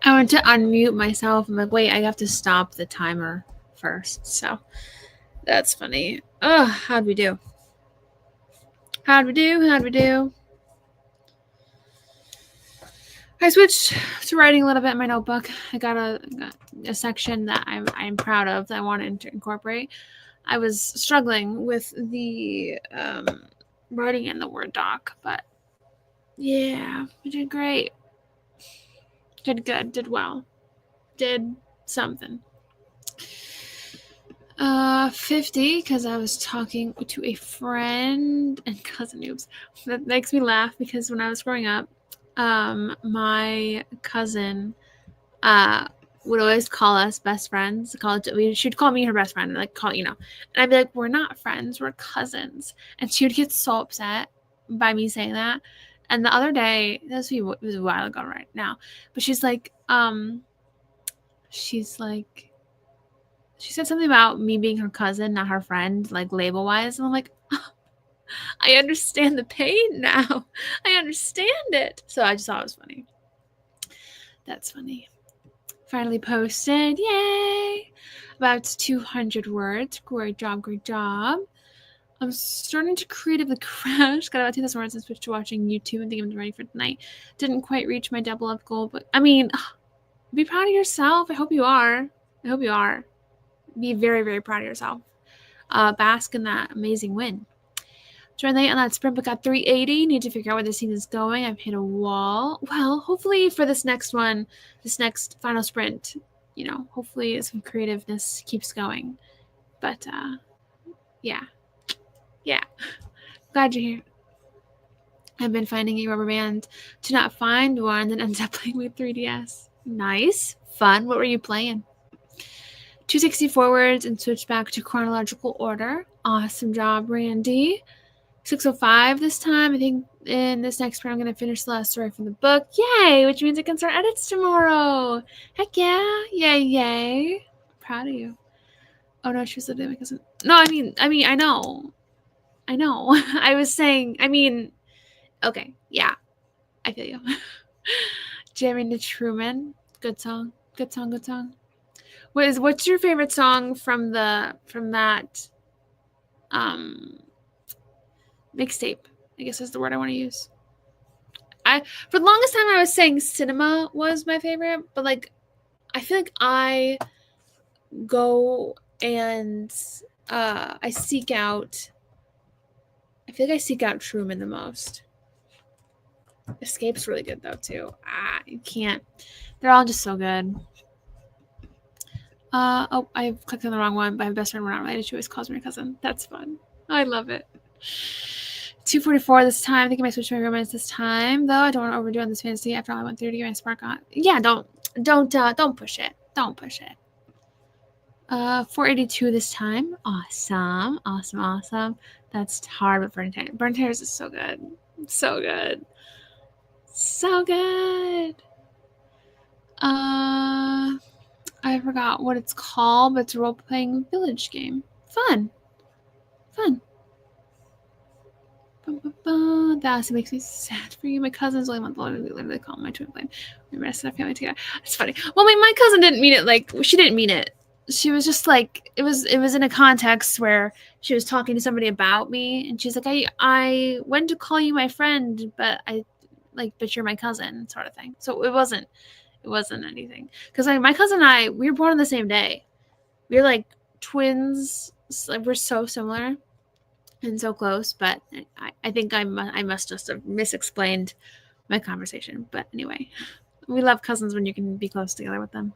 [SPEAKER 1] I went to unmute myself. I'm like, wait, I have to stop the timer first. So that's funny. Ugh, how'd we do? How'd we do? I switched to writing a little bit in my notebook. I got a section that I'm proud of that I wanted to incorporate. I was struggling with the writing in the Word doc, but yeah, I did great. Did good, did well, did something. 50, because I was talking to a friend and cousin noobs. That makes me laugh because when I was growing up, my cousin would always call us best friends. She'd call me her best friend, and and I'd be like, we're not friends, we're cousins. And she would get so upset by me saying that. And the other day, it was a while ago right now, but she said something about me being her cousin, not her friend, like label wise. And I'm like, oh, I understand the pain now. I understand it. So I just thought it was funny. That's funny. Finally posted. Yay! About 200 words. Great job. I'm starting to creatively crash. Got about 2,000 words and switched to watching YouTube and think I'm ready for tonight. Didn't quite reach my double up goal, but I mean, be proud of yourself. I hope you are. Be very, very proud of yourself. Bask in that amazing win. Joined late on that sprint, but got 380. Need to figure out where this scene is going. I've hit a wall. Well, hopefully for this next final sprint, hopefully some creativeness keeps going. But yeah. Glad you're here. I've been finding a rubber band to not find one, then ended up playing with 3DS. Nice. Fun. What were you playing? 260 forwards and switch back to chronological order. Awesome job, Randy. 605 this time. I think in this next part I'm going to finish the last story from the book. Yay! Which means I can start edits tomorrow. Heck yeah. Yay. Proud of you. Oh no, she was living with my cousin. No, I mean, I know. I was saying, okay, yeah. I feel you. Jamming to Truman. Good song. What's your favorite song from that mixtape? I guess is the word I want to use. For the longest time I was saying Cinema was my favorite, but I feel like I go and I seek out Truman the most. Escape's really good though too. You can't. They're all just so good. Oh, I clicked on the wrong one. My best friend we're not related to always calls me her cousin. That's fun. I love it. 244 this time. I think I might switch my romance this time, though. I don't want to overdo on this fantasy. After all, I went through to get my spark on. Yeah, don't push it. Don't push it. 482 this time. Awesome. That's hard, but Burnt Hairs is so good. So good. I forgot what it's called, but it's a role-playing village game. Fun. That also makes me sad for you. My cousin's only month older. They literally call my twin flame. We rest our family together. It's funny. Well, my cousin didn't mean it she didn't mean it. She was just it was in a context where she was talking to somebody about me, and she's like, I went to call you my friend, but but you're my cousin, sort of thing. So it wasn't anything. Because my cousin and I, we were born on the same day. We were twins. We're so similar and so close, but I think I must just have misexplained my conversation. But anyway, we love cousins when you can be close together with them.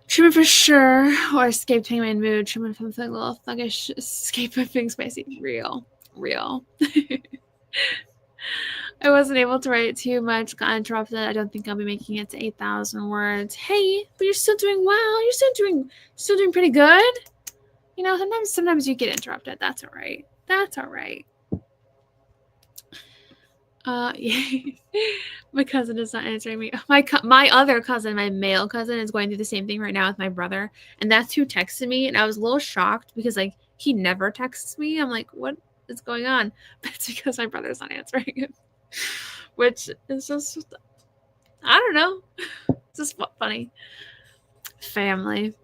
[SPEAKER 1] Truman for sure, or Escape Penguin mood. Truman from the little thuggish Escape of being spicy. Real. I wasn't able to write too much. Got interrupted. I don't think I'll be making it to 8,000 words. Hey, but you're still doing well. You're still doing pretty good. Sometimes you get interrupted. That's all right. Yeah. My cousin is not answering me. My other cousin, my male cousin, is going through the same thing right now with my brother, and that's who texted me. And I was a little shocked because he never texts me. I'm like, what is going on? But it's because my brother's not answering it, which is just I don't know. It's just funny. Family.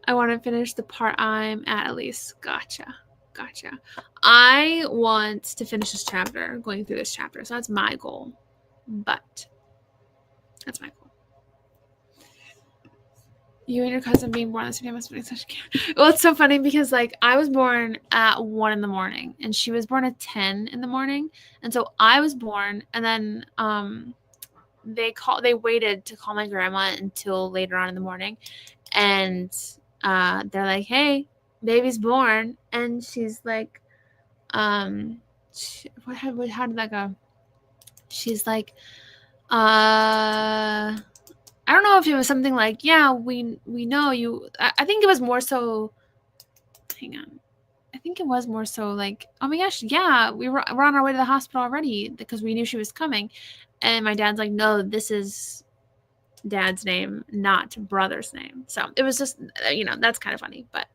[SPEAKER 1] I want to finish the part I'm at least. Gotcha. I want to finish this chapter, going through this chapter. So that's my goal. But that's my goal. You and your cousin being born on the same day must be such a Well, it's so funny because like I was born at 1 in the morning and she was born at 10 in the morning. And so I was born and then they waited to call my grandma until later on in the morning. And they're like, "Hey, baby's born." And she's like, how did that go? She's like, I don't know if it was something like, "Yeah, we know you." I think it was more so. Hang on. I think it was more so like, "Oh my gosh, yeah, we're on our way to the hospital already because we knew she was coming." And my dad's like, "No, this is dad's name, not brother's name." So it was just, that's kind of funny, but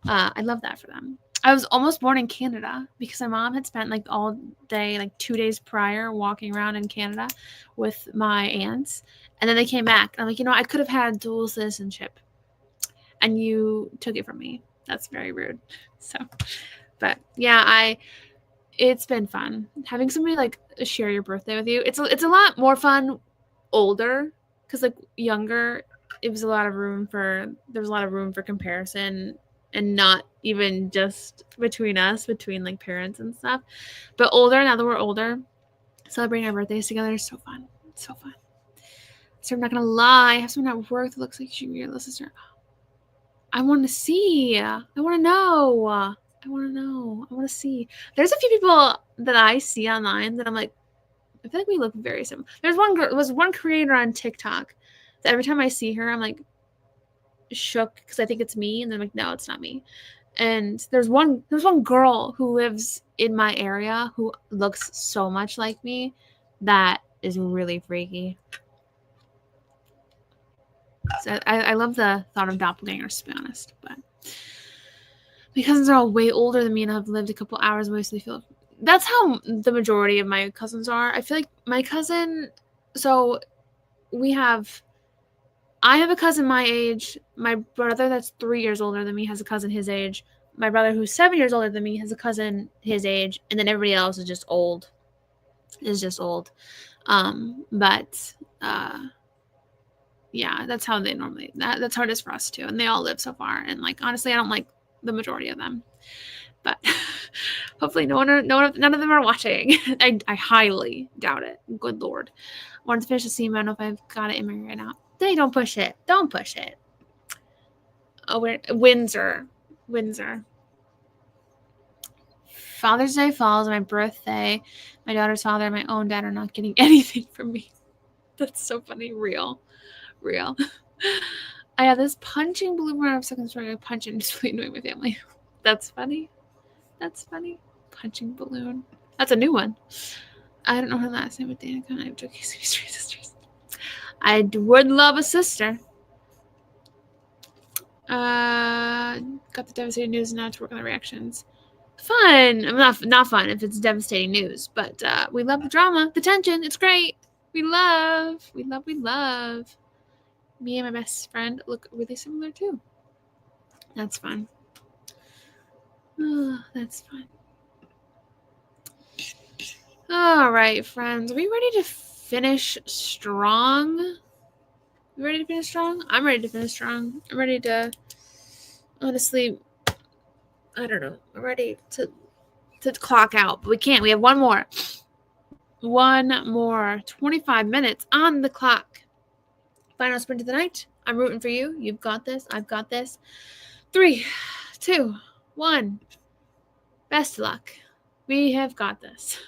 [SPEAKER 1] I love that for them. I was almost born in Canada because my mom had spent like all day, like 2 days prior, walking around in Canada with my aunts. And then they came back. I'm like, I could have had dual citizenship and you took it from me. That's very rude. So, but yeah, it's been fun having somebody like share your birthday with you. It's a lot more fun older because like younger, there was a lot of room for comparison and not even just between us, between like parents and stuff. But older, now that we're older, celebrating our birthdays together is so fun. It's so fun. So I'm not gonna lie, I have someone at work that looks like she your little sister. I want to see. I want to know. I want to see. There's a few people that I see online that I'm like, I feel like we look very similar. There's one creator on TikTok that every time I see her, I'm like shook because I think it's me, and then I'm like, no, it's not me. And there's one girl who lives in my area who looks so much like me that is really freaky. So I love the thought of doppelgangers, to be honest, but my cousins are all way older than me and have lived a couple hours away, so they feel that's how the majority of my cousins are. I feel like my cousin, so I have a cousin my age. My brother that's 3 years older than me has a cousin his age. My brother who's 7 years older than me has a cousin his age, and then everybody else is just old. But yeah, that's how they normally that's how it is for us too. And they all live so far. And like honestly, I don't like the majority of them. But hopefully none of them are watching. I highly doubt it. Good Lord. I wanted to finish the scene. I don't know if I've got it in me right now. Don't push it. Don't push it. Oh, we're Windsor. Father's Day falls on my birthday. My daughter's father and my own dad are not getting anything from me. That's so funny. Real. I have this punching balloon where I'm second story. I punch it and just really annoying my family. That's funny. Punching balloon. That's a new one. I don't know her last name, but Danica and I have two sisters. I would love a sister. Got the devastating news and now to work on the reactions. Fun. I'm not fun if it's devastating news, but we love the drama, the tension. It's great. We love. Me and my best friend look really similar too. That's fun. Oh, that's fun. All right, friends. Are we ready to finish strong? You ready to finish strong? I'm ready to finish strong. I'm ready to, honestly, I don't know. I'm ready to clock out, but we can't. We have one more. 25 minutes on the clock. Final sprint of the night. I'm rooting for you. You've got this. I've got this. 3, 2, 1. Best of luck. We have got this.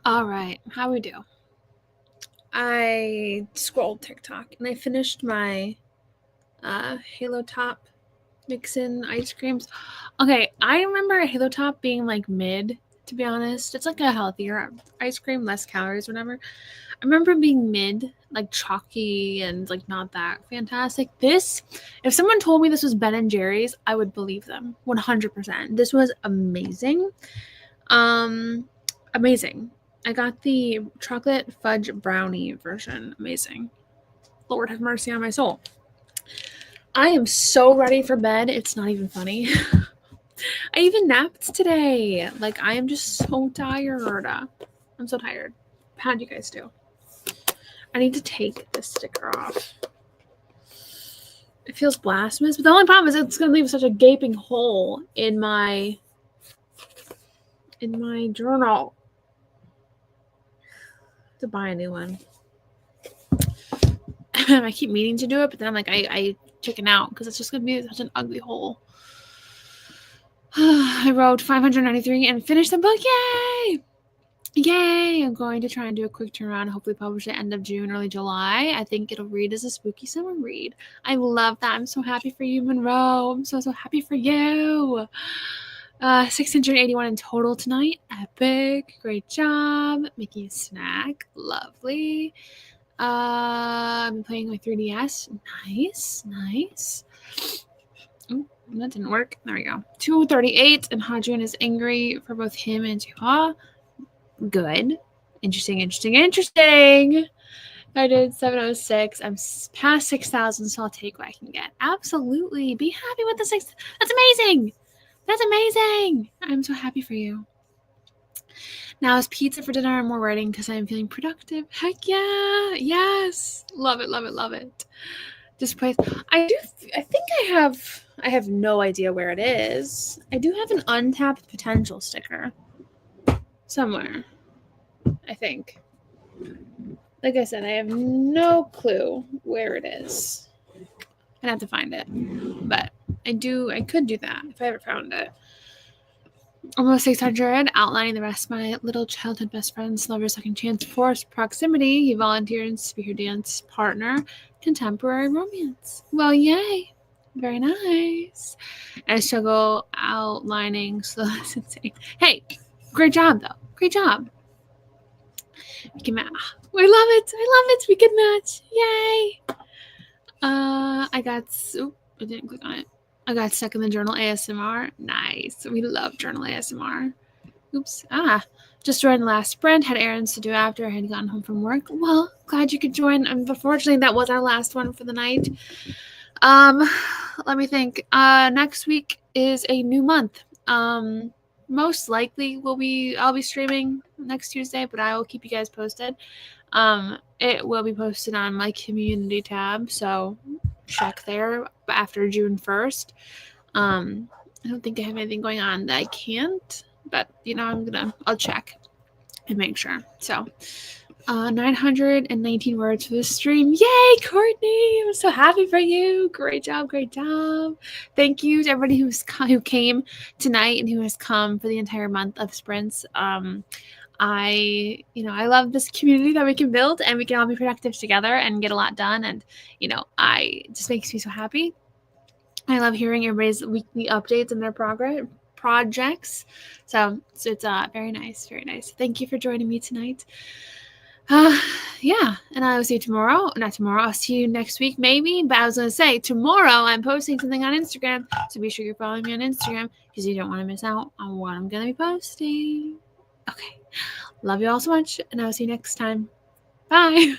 [SPEAKER 1] All right, how we do? I scrolled TikTok and I finished my Halo Top mix-in ice creams. Okay, I remember Halo Top being like mid, to be honest. It's like a healthier ice cream, less calories, whatever. I remember being mid, like chalky and like not that fantastic. This, if someone told me this was Ben and Jerry's, I would believe them 100%. This was amazing. Amazing. I got the chocolate fudge brownie version. Amazing. Lord have mercy on my soul. I am so ready for bed. It's not even funny. I even napped today. Like, I am just so tired. I'm so tired. How'd you guys do? I need to take this sticker off. It feels blasphemous, but the only problem is it's going to leave such a gaping hole in my journal. To buy a new one. I keep meaning to do it, but then I'm like, I chicken out because it's just going to be such an ugly hole. I wrote 593 and finished the book. Yay! Yay! I'm going to try and do a quick turnaround. Hopefully publish it end of June, early July. I think it'll read as a spooky summer read. I love that. I'm so happy for you, Monroe. I'm so happy for you. 681 in total tonight. Epic. Great job. Making a snack. Lovely. I've been playing my 3DS. Nice. Ooh, that didn't work. There we go. 238, and Hadrian is angry for both him and Juha. Good. Interesting. I did 706. I'm past 6,000, so I'll take what I can get. Absolutely. Be happy with the 6. That's amazing. I'm so happy for you. Now is pizza for dinner and more writing because I'm feeling productive. Heck yeah. Yes. Love it. Just place. I think I have no idea where it is. I do have an untapped potential sticker somewhere, I think. Like I said, I have no clue where it is. I'd have to find it. But I could do that if I ever found it. Almost 600, outlining the rest of my little childhood best friends, lover, second chance, forced proximity. He volunteered to be her dance partner, contemporary romance. Well, yay. Very nice. And I struggle outlining, so that's insane. Hey, great job, though. Great job. We can match. I love it. We can match. Yay. I didn't click on it. I got stuck in the journal ASMR. Nice. We love journal ASMR. Oops. Just joined the last sprint. Had errands to do after I had gotten home from work. Well, glad you could join. Unfortunately, that was our last one for the night. Let me think. Next week is a new month. Most likely I'll be streaming next Tuesday, but I will keep you guys posted. It will be posted on my community tab, so check there after June 1st. I don't think I have anything going on that I can't, but I'll check and make sure. So 919 words for the stream. Yay, Courtney! I'm so happy for you. Great job. Thank you to everybody who came tonight and who has come for the entire month of sprints. I love this community that we can build, and we can all be productive together and get a lot done. And, it just makes me so happy. I love hearing everybody's weekly updates and their projects. So it's very nice. Thank you for joining me tonight. Yeah, and I will see you tomorrow. Not tomorrow. I'll see you next week, maybe. But I was going to say, tomorrow I'm posting something on Instagram. So be sure you're following me on Instagram because you don't want to miss out on what I'm going to be posting. Okay. Love you all so much, and I'll see you next time. Bye.